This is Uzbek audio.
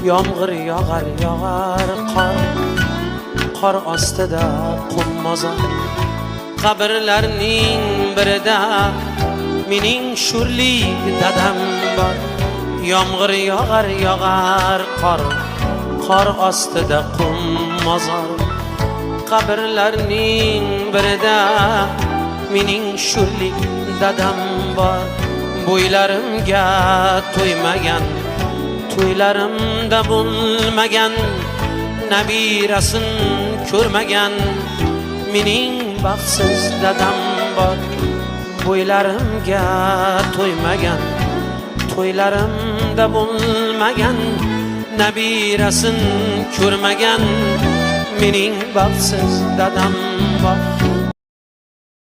Yomg'ir yog'ar qor ostida qum mozor. Qabrlarning birida mening sho'rlik dadam bor. Yomg'ir yog'ar qor ostida qum mozor. Qabrlarning birida mening sho'rlik dadam bor. Bo'ylarimga to'ymagan, to'ylarimda bo'lmagan, nabirasin ko'rmagan mening baxtsiz dadam bor. Bo'ylarimga to'ymagan, to'ylarimda bo'lmagan, nabirasin ko'rmagan mening baxtsiz dadam bor.